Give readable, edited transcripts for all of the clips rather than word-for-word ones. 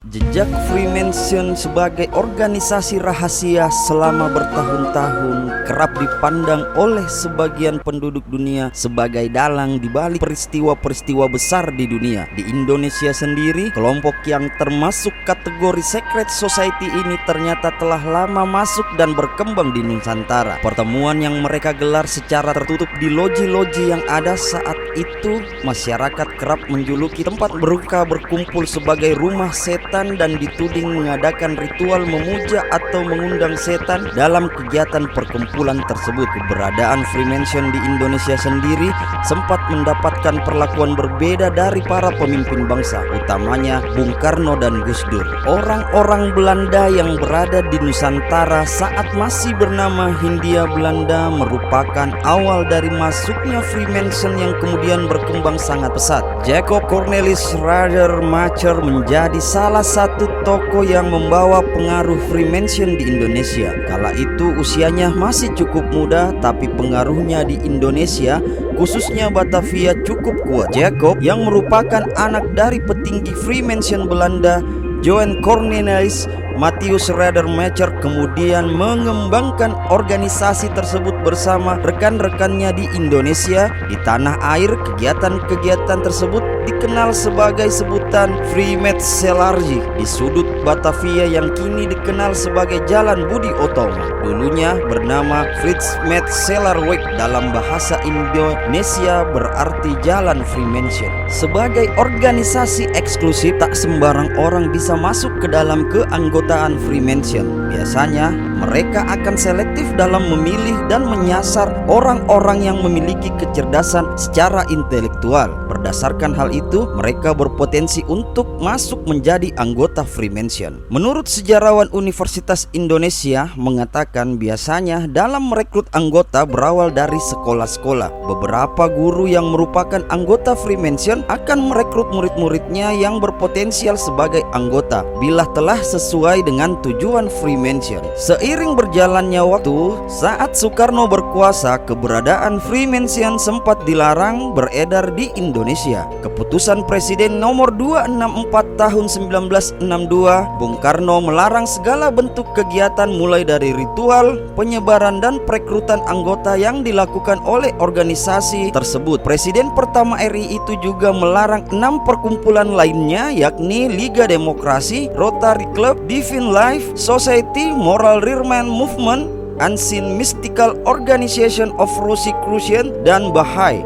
Jejak Freemason sebagai organisasi rahasia selama bertahun-tahun kerap dipandang oleh sebagian penduduk dunia sebagai dalang di balik peristiwa-peristiwa besar di dunia. Di Indonesia sendiri, kelompok yang termasuk kategori secret society ini ternyata telah lama masuk dan berkembang di Nusantara. Pertemuan yang mereka gelar secara tertutup di loji-loji yang ada saat itu, masyarakat kerap menjuluki tempat mereka berkumpul sebagai rumah setan dan dituding mengadakan ritual memuja atau mengundang setan dalam kegiatan perkumpulan tersebut. Keberadaan Freemason di Indonesia sendiri sempat mendapatkan perlakuan berbeda dari para pemimpin bangsa, utamanya Bung Karno dan Gus Dur. Orang-orang Belanda yang berada di Nusantara saat masih bernama Hindia Belanda merupakan awal dari masuknya Freemason yang kemudian berkembang sangat pesat. Jacob Cornelis Radermacher menjadi salah satu tokoh yang membawa pengaruh Freemason di Indonesia. Kala itu usianya masih cukup muda, tapi pengaruhnya di Indonesia, khususnya Batavia, cukup kuat. Jacob yang merupakan anak dari petinggi Freemason Belanda, Johan Cornelis Matthias Radermacher, kemudian mengembangkan organisasi tersebut bersama rekan-rekannya di Indonesia. Di tanah air, kegiatan-kegiatan tersebut dikenal sebagai sebutan Vrijmetselarij di sudut Batavia yang kini dikenal sebagai Jalan Budi Utomo. Dulunya bernama Vrijmetselarweg, dalam bahasa Indonesia berarti Jalan Freemason. Sebagai organisasi eksklusif, tak sembarang orang bisa masuk ke dalam keanggotaan Freemason. Biasanya mereka akan selektif dalam memilih dan menyasar orang-orang yang memiliki kecerdasan secara intelektual. Berdasarkan hal itu, mereka berpotensi untuk masuk menjadi anggota Freemason. Menurut sejarawan Universitas Indonesia mengatakan biasanya dalam merekrut anggota berawal dari sekolah-sekolah. Beberapa guru yang merupakan anggota Freemason akan merekrut murid-muridnya yang berpotensial sebagai anggota bila telah sesuai dengan tujuan Freemason. Seiring berjalannya waktu, saat Soekarno berkuasa, keberadaan Freemason sempat dilarang beredar di Indonesia. Keputusan Presiden nomor 264 tahun 1962, Bung Karno melarang segala bentuk kegiatan mulai dari ritual, penyebaran dan perekrutan anggota yang dilakukan oleh organisasi tersebut. Presiden pertama RI itu juga melarang 6 perkumpulan lainnya, yakni Liga Demokrasi, Rotary Club, Divine Life Society, Moral Rearman Movement, Unseen Mystical Organization of Rosicrucian, dan Baha'i.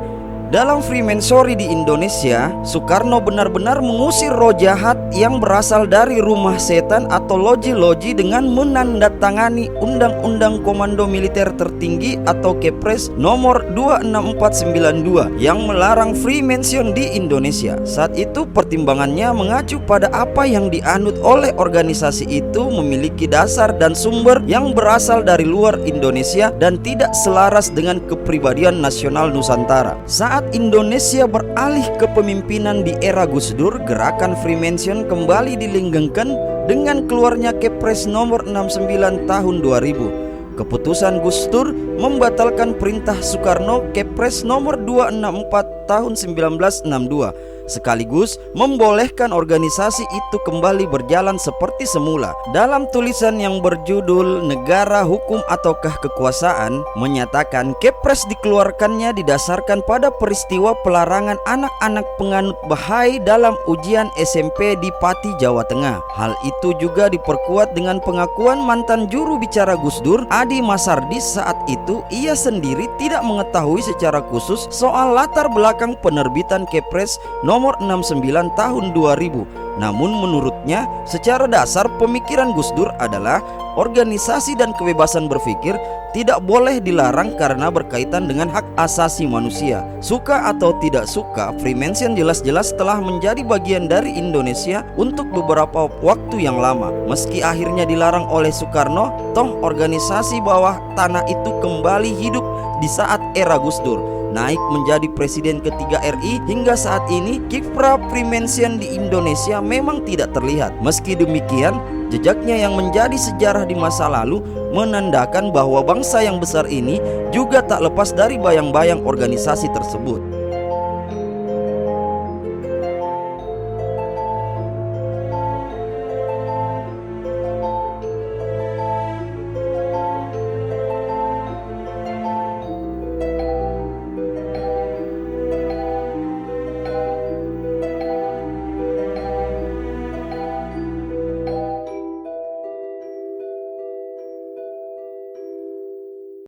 Dalam Freemasonry di Indonesia, Soekarno benar-benar mengusir roh jahat yang berasal dari rumah setan atau loji-loji dengan menandatangani Undang-Undang Komando Militer Tertinggi atau Kepres nomor 26492 yang melarang Freemason di Indonesia. Saat itu pertimbangannya mengacu pada apa yang dianut oleh organisasi itu memiliki dasar dan sumber yang berasal dari luar Indonesia dan tidak selaras dengan kepribadian nasional Nusantara. Saat Indonesia beralih ke pemimpinan di era Gus Dur, gerakan Freemason kembali dilenggengkan dengan keluarnya Kepres nomor 69 tahun 2000. Keputusan Gus Dur membatalkan perintah Soekarno Kepres nomor 264 tahun 1962, sekaligus membolehkan organisasi itu kembali berjalan seperti semula. Dalam tulisan yang berjudul Negara, Hukum ataukah Kekuasaan, menyatakan Kepres dikeluarkannya didasarkan pada peristiwa pelarangan anak-anak penganut Baha'i dalam ujian SMP di Pati, Jawa Tengah. Hal itu juga diperkuat dengan pengakuan mantan juru bicara Gus Dur, Adi Masardi. Saat itu ia sendiri tidak mengetahui secara khusus soal latar belakang penerbitan Kepres nomor 69 tahun 2000. Namun menurutnya, secara dasar pemikiran Gus Dur adalah organisasi dan kebebasan berpikir tidak boleh dilarang karena berkaitan dengan hak asasi manusia. Suka atau tidak suka, Freemason jelas-jelas telah menjadi bagian dari Indonesia untuk beberapa waktu yang lama. Meski akhirnya dilarang oleh Soekarno, toh organisasi bawah tanah itu kembali hidup di saat era Gus Dur. Naik menjadi presiden ketiga RI hingga saat ini, kiprah Freemason di Indonesia memang tidak terlihat. Meski demikian, jejaknya yang menjadi sejarah di masa lalu menandakan bahwa bangsa yang besar ini juga tak lepas dari bayang-bayang organisasi tersebut.